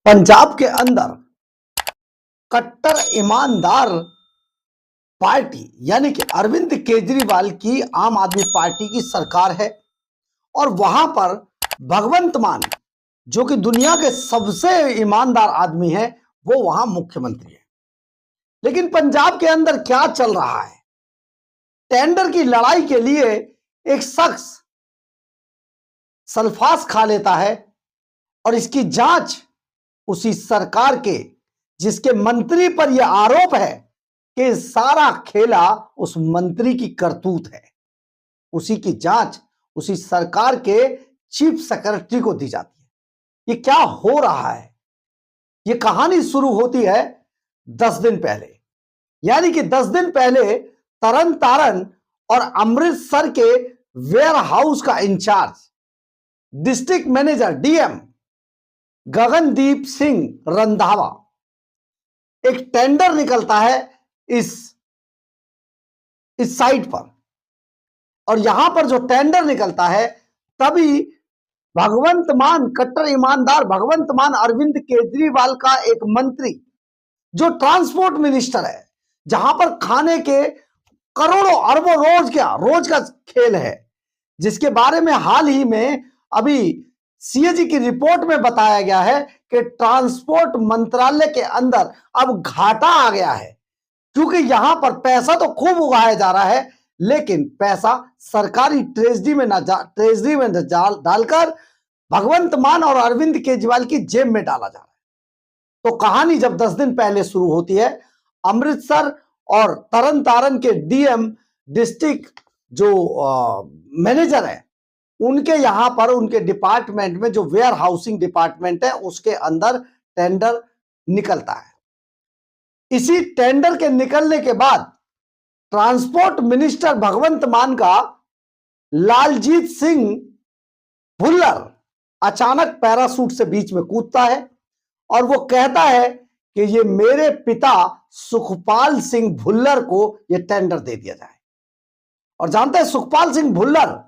पंजाब के अंदर कट्टर ईमानदार पार्टी यानी कि अरविंद केजरीवाल की आम आदमी पार्टी की सरकार है और वहां पर भगवंत मान जो कि दुनिया के सबसे ईमानदार आदमी है वो वहां मुख्यमंत्री है। लेकिन पंजाब के अंदर क्या चल रहा है? टेंडर की लड़ाई के लिए एक शख्स सल्फास खा लेता है और इसकी जांच उसी सरकार के जिसके मंत्री पर यह आरोप है कि सारा खेला उस मंत्री की करतूत है, उसी की जांच उसी सरकार के चीफ सेक्रेटरी को दी जाती है। ये क्या हो रहा है? ये कहानी शुरू होती है 10 दिन पहले, यानी कि 10 दिन पहले तरन तारन और अमृतसर के वेयर हाउस का incharge district manager DM Gagandeep Singh Randhawa, एक टेंडर निकलता है इस साइट पर और यहां पर जो टेंडर निकलता है तभी भगवंत मान, कट्टर ईमानदार भगवंत मान अरविंद केजरीवाल का एक मंत्री जो ट्रांसपोर्ट मिनिस्टर है, जहां पर खाने के करोड़ों अरबों रोज का खेल है, जिसके बारे में हाल ही में अभी सीएजी की रिपोर्ट में बताया गया है कि ट्रांसपोर्ट मंत्रालय के अंदर अब घाटा आ गया है, क्योंकि यहां पर पैसा तो खूब उगाया जा रहा है लेकिन पैसा सरकारी ट्रेजरी में डालकर भगवंत मान और अरविंद केजरीवाल की जेब में डाला जा रहा है। तो कहानी जब 10 दिन पहले शुरू होती है, अमृतसर और तरन तारन के डीएम डिस्ट्रिक्ट जो मैनेजर है उनके यहां पर उनके डिपार्टमेंट में जो वेयर हाउसिंग डिपार्टमेंट है उसके अंदर टेंडर निकलता है। इसी टेंडर के निकलने के बाद ट्रांसपोर्ट मिनिस्टर भगवंत मान का लालजीत सिंह भुल्लर अचानक पैरासूट से बीच में कूदता है और वो कहता है कि ये मेरे पिता सुखपाल सिंह भुल्लर को ये टेंडर दे दिया जाए। और जानते हैं सुखपाल सिंह भुल्लर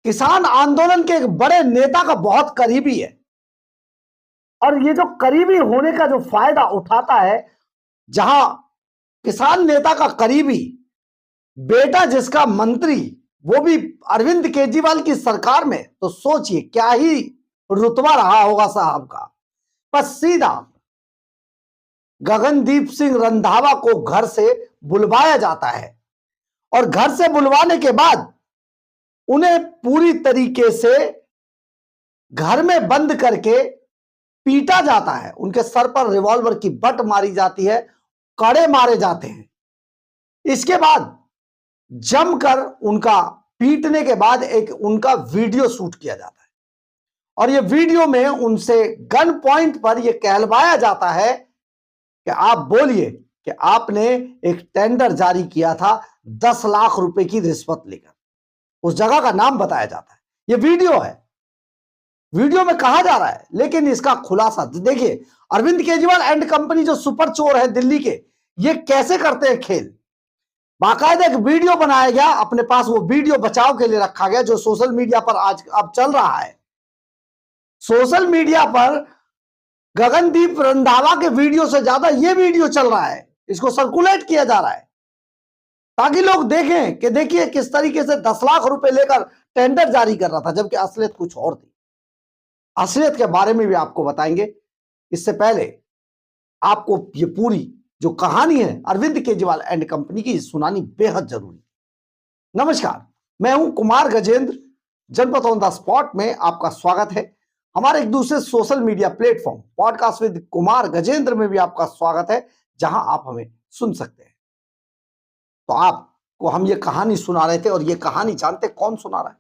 किसान आंदोलन के एक बड़े नेता का बहुत करीबी है और ये जो करीबी होने का जो फायदा उठाता है, जहां किसान नेता का करीबी बेटा जिसका मंत्री वो भी अरविंद केजरीवाल की सरकार में, तो सोचिए क्या ही रुतबा रहा होगा साहब का। बस सीधा गगनदीप सिंह रंधावा को घर से बुलवाया जाता है और घर से बुलवाने के बाद उन्हें पूरी तरीके से घर में बंद करके पीटा जाता है। उनके सर पर रिवॉल्वर की बट मारी जाती है, कड़े मारे जाते हैं। इसके बाद जमकर उनका पीटने के बाद एक उनका वीडियो शूट किया जाता है और यह वीडियो में उनसे गन पॉइंट पर यह कहलवाया जाता है कि आप बोलिए कि आपने एक टेंडर जारी किया था 10 लाख रुपए की रिश्वत लेकर। उस जगह का नाम बताया जाता है। यह वीडियो है, वीडियो में कहा जा रहा है, लेकिन इसका खुलासा देखिए। अरविंद केजरीवाल एंड कंपनी जो सुपर चोर है दिल्ली के, ये कैसे करते हैं खेल। बाकायदा एक वीडियो बनाया गया, अपने पास वो वीडियो बचाव के लिए रखा गया जो सोशल मीडिया पर आज अब चल रहा है। सोशल मीडिया पर गगनदीप रंधावा के वीडियो से ज्यादा ये वीडियो चल रहा है, इसको सर्कुलेट किया जा रहा है ताकि लोग देखें कि देखिए किस तरीके से 10 लाख रुपए लेकर टेंडर जारी कर रहा था, जबकि असलियत कुछ और थी। असलियत के बारे में भी आपको बताएंगे। इससे पहले आपको ये पूरी जो कहानी है अरविंद केजरीवाल एंड कंपनी की सुनानी बेहद जरूरी। नमस्कार, मैं हूं कुमार गजेंद्र। जनपद ऑन द स्पॉट में आपका स्वागत है। हमारे एक दूसरे social media platform podcast with Kumar Gajendra में भी आपका स्वागत है, जहां आप हमें सुन सकते हैं। तो आपको हम ये कहानी सुना रहे थे और ये कहानी जानते कौन सुना रहा है?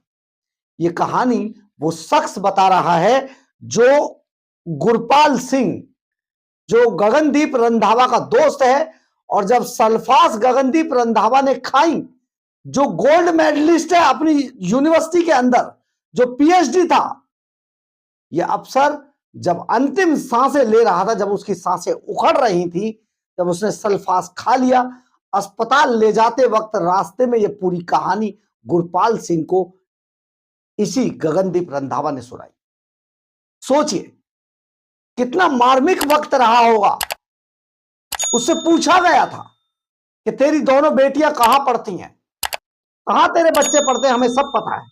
ये कहानी वो शख्स बता रहा है जो गुरपाल सिंह, जो गगनदीप रंधावा का दोस्त है। और जब सल्फास गगनदीप रंधावा ने खाई, जो गोल्ड मेडलिस्ट है अपनी यूनिवर्सिटी के अंदर, जो पीएचडी था, यह अफसर जब अंतिम सांसें ले रहा था, जब उसकी सांसें उखड़ रही थी, जब उसने सल्फास खा लिया, अस्पताल ले जाते वक्त रास्ते में यह पूरी कहानी गुरपाल सिंह को इसी गगनदीप रंधावा ने सुनाई। सोचिए कितना मार्मिक वक्त रहा होगा। उससे पूछा गया था कि तेरी दोनों बेटियां कहां पढ़ती हैं, कहां तेरे बच्चे पढ़ते हैं, हमें सब पता है,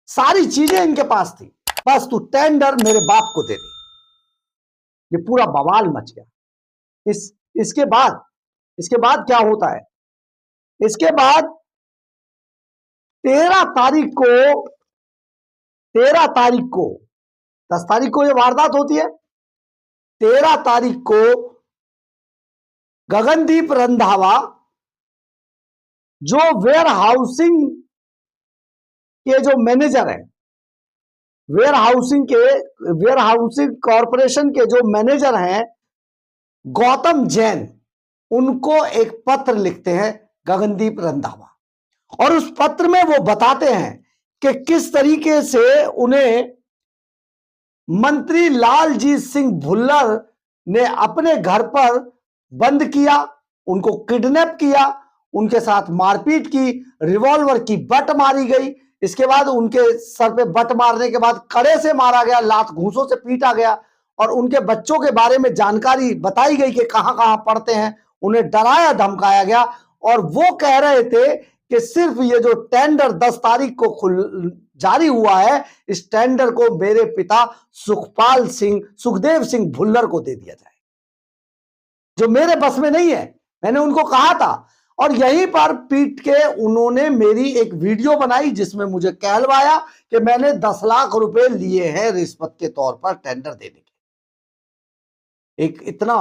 सारी चीजें इनके पास थी, बस तू टेंडर मेरे बाप को दे दे। ये पूरा बवाल मच गया। इसके बाद क्या होता है, इसके बाद 13 तारीख को 10 तारीख को ये वारदात होती है। 13 तारीख को गगनदीप रंधावा, जो वेयर हाउसिंग के जो मैनेजर हैं, वेयर हाउसिंग कॉरपोरेशन के जो मैनेजर हैं गौतम जैन, उनको एक पत्र लिखते हैं गगनदीप रंधावा, और उस पत्र में वो बताते हैं कि किस तरीके से उन्हें मंत्री लालजीत सिंह भुल्लर ने अपने घर पर बंद किया, उनको किडनैप किया, उनके साथ मारपीट की, रिवॉल्वर की बट मारी गई। इसके बाद उनके सर पे बट मारने के बाद कड़े से मारा गया, लात घूंसों से पीटा गया, और उनके बच्चों के बारे में जानकारी बताई गई कि कहां कहां पढ़ते हैं, उन्हें डराया धमकाया गया। और वो कह रहे थे कि सिर्फ ये जो टेंडर 10 तारीख को जारी हुआ है, इस टेंडर को मेरे पिता सुखदेव सिंह भुल्लर को दे दिया जाए, जो मेरे बस में नहीं है। मैंने उनको कहा था, और यहीं पर पीट के उन्होंने मेरी एक वीडियो बनाई जिसमें मुझे कहलवाया कि मैंने 10 लाख रुपए लिए हैं रिश्वत के तौर पर टेंडर देने के। एक इतना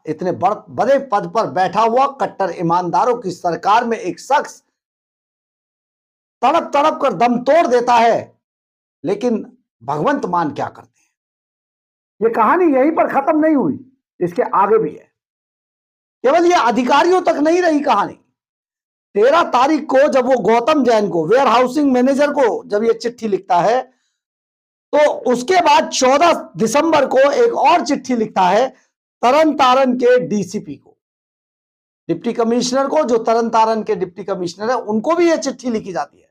इतने बड़े पद पर बैठा हुआ कट्टर ईमानदारों की सरकार में एक शख्स तड़प तड़प कर दम तोड़ देता है, लेकिन भगवंत मान क्या करते हैं। ये कहानी यहीं पर खत्म नहीं हुई, इसके आगे भी है। केवल ये अधिकारियों तक नहीं रही कहानी। 13 तारीख को जब वो गौतम जैन को, वेयर हाउसिंग मैनेजर को, जब ये चिट्ठी लिखता है, तो उसके बाद 14 दिसंबर को एक और चिट्ठी लिखता है तरन तारण के डीसीपी को, डिप्टी कमिश्नर को, जो तरन तारण के डिप्टी कमिश्नर है, उनको भी ये चिट्ठी लिखी जाती है।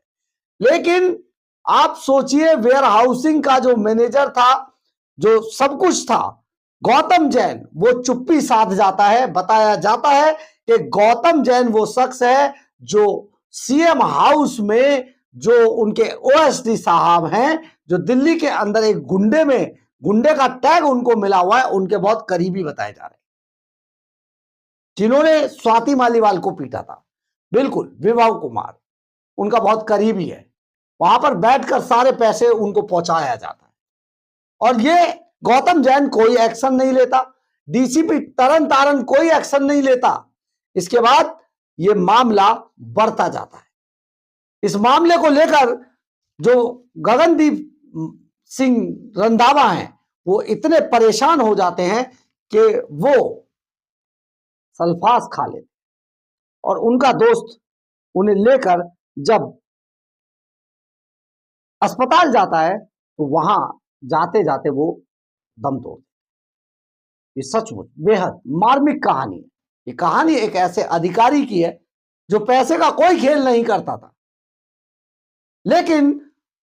लेकिन आप सोचिए, वेयर हाउसिंग का जो मैनेजर था, जो सब कुछ था, गौतम जैन, वो चुप्पी साध जाता है। बताया जाता है कि गौतम जैन वो शख्स है जो सीएम हाउस में, जो उनके ओएसडी साहब हैं, जो दिल्ली के अंदर एक गुंडे का टैग उनको मिला हुआ है, उनके बहुत करीबी बताए जा रहे हैं, जिन्होंने स्वाति मालीवाल को पीटा था। बिल्कुल, विभव कुमार उनका बहुत करीबी है। वहां पर बैठकर सारे पैसे उनको पहुंचाया जाता है, और ये गौतम जैन कोई एक्शन नहीं लेता, डीसीपी तरन तारण कोई एक्शन नहीं लेता। इसके बाद ये मामला बढ़ता जाता है। इस मामले को लेकर जो गगनदीप सिंह रंधावा हैं, वो इतने परेशान हो जाते हैं कि वो सल्फास खा लेते, और उनका दोस्त उन्हें लेकर जब अस्पताल जाता है, तो वहां जाते जाते वो दम तोड़। ये सचमुच बेहद मार्मिक कहानी है। ये कहानी एक ऐसे अधिकारी की है जो पैसे का कोई खेल नहीं करता था, लेकिन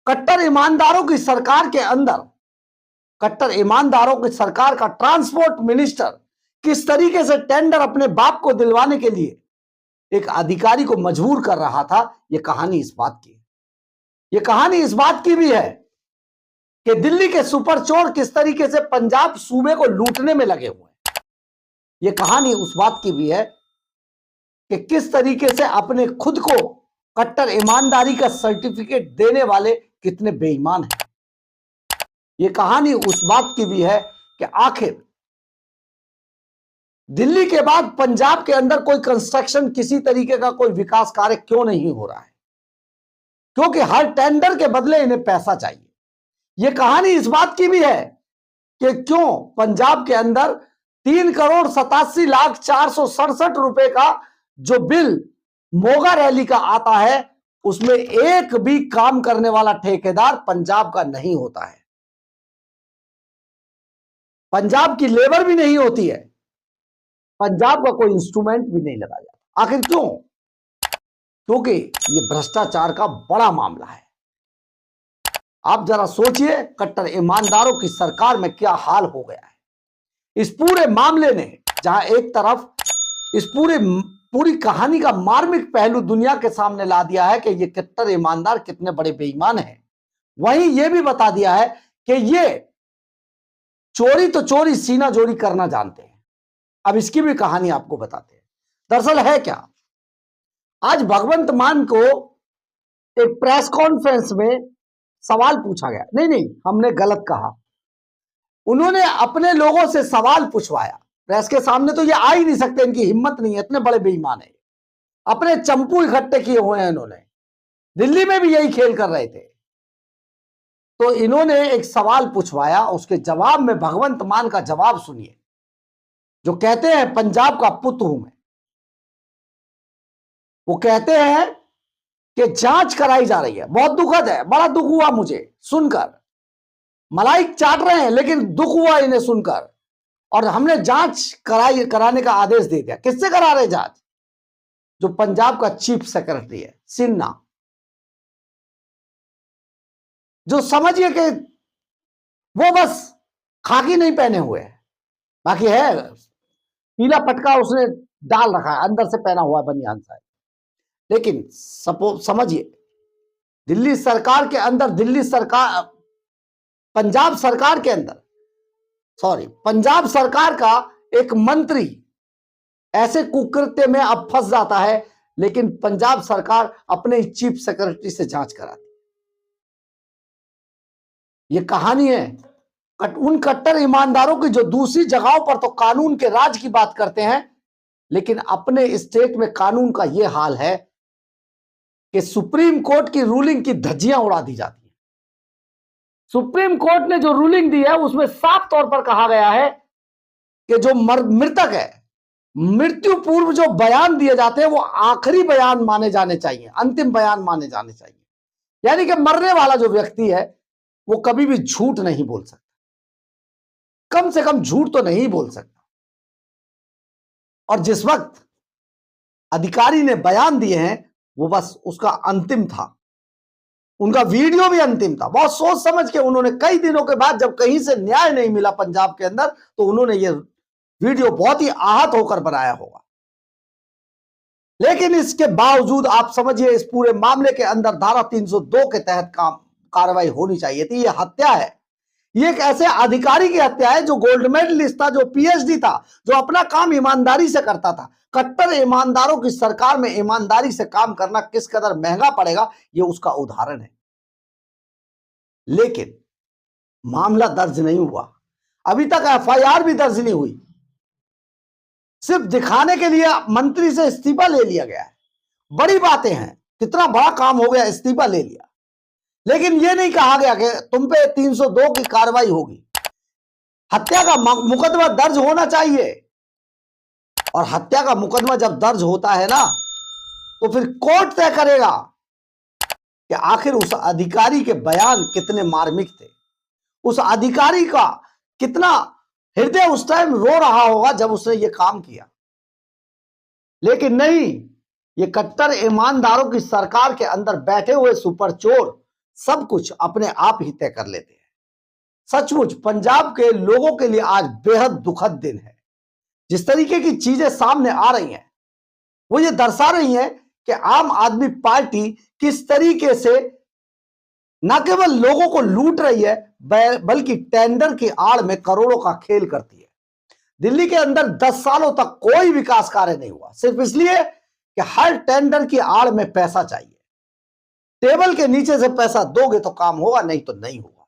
कट्टर ईमानदारों की सरकार के अंदर, कट्टर ईमानदारों की सरकार का ट्रांसपोर्ट मिनिस्टर किस तरीके से टेंडर अपने बाप को दिलवाने के लिए एक अधिकारी को मजबूर कर रहा था, यह कहानी इस बात की है। यह कहानी इस बात की भी है कि दिल्ली के सुपर चोर किस तरीके से पंजाब सूबे को लूटने में लगे हुए हैं। यह कहानी उस बात की भी है कि किस तरीके से अपने खुद को कट्टर ईमानदारी का सर्टिफिकेट देने वाले कितने बेईमान हैं। यह कहानी उस बात की भी है कि आखिर दिल्ली के बाद पंजाब के अंदर कोई कंस्ट्रक्शन, किसी तरीके का कोई विकास कार्य क्यों नहीं हो रहा है, क्योंकि हर टेंडर के बदले इन्हें पैसा चाहिए। यह कहानी इस बात की भी है कि क्यों पंजाब के अंदर 3,87,467 रुपए का जो बिल मोगा रैली का आता है, उसमें एक भी काम करने वाला ठेकेदार पंजाब का नहीं होता है, पंजाब की लेबर भी नहीं होती है, पंजाब का कोई इंस्ट्रूमेंट भी नहीं लगाया जाता। आखिर क्यों? क्योंकि यह भ्रष्टाचार का बड़ा मामला है। आप जरा सोचिए कट्टर ईमानदारों की सरकार में क्या हाल हो गया है। इस पूरे मामले ने जहां एक तरफ इस पूरी कहानी का मार्मिक पहलू दुनिया के सामने ला दिया है कि ये कट्टर ईमानदार कितने बड़े बेईमान हैं, वहीं ये भी बता दिया है कि ये चोरी तो चोरी सीना जोड़ी करना जानते हैं। अब इसकी भी कहानी आपको बताते हैं। दरअसल है क्या, आज भगवंत मान को एक प्रेस कॉन्फ्रेंस में सवाल पूछा गया। नहीं, हमने गलत कहा। उन्होंने अपने लोगों से सवाल पूछवाया। प्रेस के सामने तो ये आ ही नहीं सकते, इनकी हिम्मत नहीं है, इतने बड़े बेईमान है। अपने चंपू इकट्ठे किए हुए हैं इन्होंने। दिल्ली में भी यही खेल कर रहे थे। तो इन्होंने एक सवाल पूछवाया, उसके जवाब में भगवंत मान का जवाब सुनिए, जो कहते हैं पंजाब का पुत्र हूं मैं। वो कहते हैं कि जांच कराई जा रही है। बहुत दुखद है, बड़ा दुख हुआ मुझे सुनकर। मलाई चाट रहे हैं लेकिन दुख हुआ इन्हें सुनकर। और हमने जांच कराने का आदेश दे दिया। किससे करा रहे जांच? जो पंजाब का चीफ सेक्रेटरी है सिन्हा, जो समझिए कि वो बस खाकी नहीं पहने हुए है, बाकी है पीला पटका उसने डाल रखा है, अंदर से पहना हुआ बनियान सा। लेकिन समझिए, दिल्ली सरकार के अंदर पंजाब सरकार का एक मंत्री ऐसे कुकृत्य में अब फंस जाता है, लेकिन पंजाब सरकार अपने चीफ सेक्रेटरी से जांच कराती। ये कहानी है उन कट्टर ईमानदारों की जो दूसरी जगहों पर तो कानून के राज की बात करते हैं, लेकिन अपने स्टेट में कानून का यह हाल है कि सुप्रीम कोर्ट की रूलिंग की धज्जियां उड़ा दी जाती है। सुप्रीम कोर्ट ने जो रूलिंग दी है उसमें साफ तौर पर कहा गया है कि जो मृतक है, मृत्यु पूर्व जो बयान दिए जाते हैं वो आखिरी बयान माने जाने चाहिए, अंतिम बयान माने जाने चाहिए। यानी कि मरने वाला जो व्यक्ति है वो कभी भी झूठ नहीं बोल सकता, कम से कम झूठ तो नहीं बोल सकता। और जिस वक्त अधिकारी ने बयान दिए हैं वो बस उसका अंतिम था, उनका वीडियो भी अंतिम था। बहुत सोच समझ के उन्होंने कई दिनों के बाद जब कहीं से न्याय नहीं मिला पंजाब के अंदर, तो उन्होंने ये वीडियो बहुत ही आहत होकर बनाया होगा। लेकिन इसके बावजूद आप समझिए इस पूरे मामले के अंदर धारा 302 के तहत कार्रवाई होनी चाहिए थी। यह हत्या है, ये एक ऐसे अधिकारी की हत्या है जो गोल्ड मेडलिस्ट था, जो पीएचडी था, जो अपना काम ईमानदारी से करता था। कट्टर ईमानदारों की सरकार में ईमानदारी से काम करना किस कदर महंगा पड़ेगा, यह उसका उदाहरण है। लेकिन मामला दर्ज नहीं हुआ, अभी तक एफआईआर भी दर्ज नहीं हुई। सिर्फ दिखाने के लिए मंत्री से इस्तीफा ले लिया गया है। बड़ी बातें हैं, कितना बड़ा काम हो गया, इस्तीफा ले लिया। लेकिन यह नहीं कहा गया कि तुम पे 302 की कार्रवाई होगी। हत्या का मुकदमा दर्ज होना चाहिए, और हत्या का मुकदमा जब दर्ज होता है ना, तो फिर कोर्ट तय करेगा कि आखिर उस अधिकारी के बयान कितने मार्मिक थे, उस अधिकारी का कितना हृदय उस टाइम रो रहा होगा जब उसने ये काम किया। लेकिन नहीं, ये कट्टर ईमानदारों की सरकार के अंदर बैठे हुए सुपर चोर सब कुछ अपने आप ही तय कर लेते हैं। सचमुच पंजाब के लोगों के लिए आज बेहद दुखद दिन है। जिस तरीके की चीजें सामने आ रही हैं वो ये दर्शा रही हैं कि आम आदमी पार्टी किस तरीके से न केवल लोगों को लूट रही है, बल्कि टेंडर की आड़ में करोड़ों का खेल करती है। दिल्ली के अंदर 10 सालों तक कोई विकास कार्य नहीं हुआ, सिर्फ इसलिए कि हर टेंडर की आड़ में पैसा चाहिए। टेबल के नीचे से पैसा दोगे तो काम होगा, नहीं तो नहीं होगा।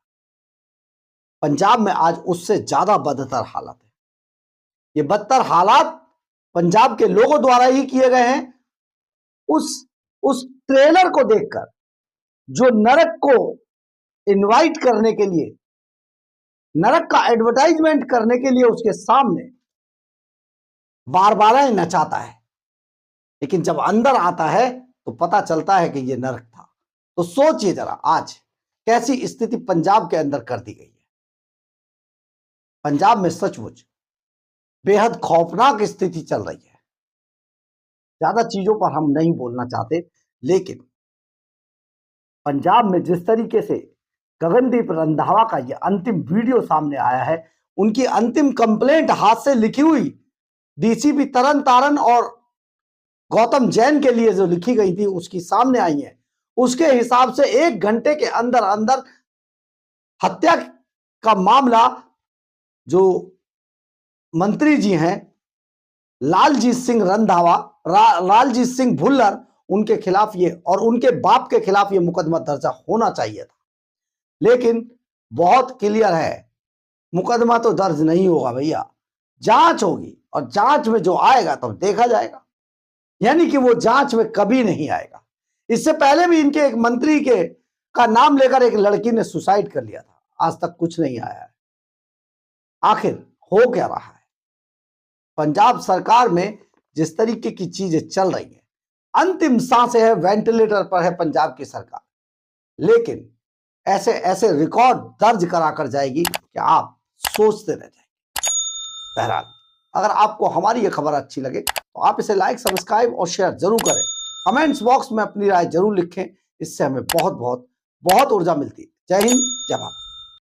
पंजाब में आज उससे ज्यादा बदतर हालत है। ये बदतर हालात पंजाब के लोगों द्वारा ही किए गए हैं। उस ट्रेलर को देखकर, जो नरक को इनवाइट करने के लिए, नरक का एडवर्टाइजमेंट करने के लिए उसके सामने बार बार नचाता है, लेकिन जब अंदर आता है तो पता चलता है कि यह नरक था। तो सोचिए जरा आज कैसी स्थिति पंजाब के अंदर कर दी गई है। पंजाब में सचमुच बेहद खौफनाक स्थिति चल रही है। ज्यादा चीजों पर हम नहीं बोलना चाहते, लेकिन पंजाब में जिस तरीके से गगनदीप रंधावा का ये अंतिम वीडियो सामने आया है। उनकी अंतिम कंप्लेंट हाथ से लिखी हुई डीसीपी तरन तारण और गौतम जैन के लिए जो लिखी गई थी उसकी सामने आई है। उसके हिसाब से 1 घंटे के अंदर अंदर हत्या का मामला जो मंत्री जी हैं लालजीत सिंह रंधावा, लालजीत सिंह भुल्लर, उनके खिलाफ ये और उनके बाप के खिलाफ ये मुकदमा दर्ज होना चाहिए था। लेकिन बहुत क्लियर है, मुकदमा तो दर्ज नहीं होगा भैया, जांच होगी और जांच में जो आएगा तब देखा जाएगा। यानी कि वो जांच में कभी नहीं आएगा। इससे पहले भी इनके एक मंत्री के का नाम लेकर एक लड़की ने सुसाइड कर लिया था, आज तक कुछ नहीं आया है। आखिर हो क्या रहा है? पंजाब सरकार में जिस तरीके की चीजें चल रही हैं, अंतिम सांसें है, वेंटिलेटर पर है पंजाब की सरकार, लेकिन ऐसे ऐसे रिकॉर्ड दर्ज कराकर जाएगी कि आप सोचते रह जाएंगे। बहरहाल, अगर आपको हमारी ये खबर अच्छी लगे तो आप इसे लाइक, सब्सक्राइब और शेयर जरूर करें। कमेंट्स बॉक्स में अपनी राय जरूर लिखें, इससे हमें बहुत बहुत बहुत ऊर्जा मिलती है। जय हिंद, जय भारत।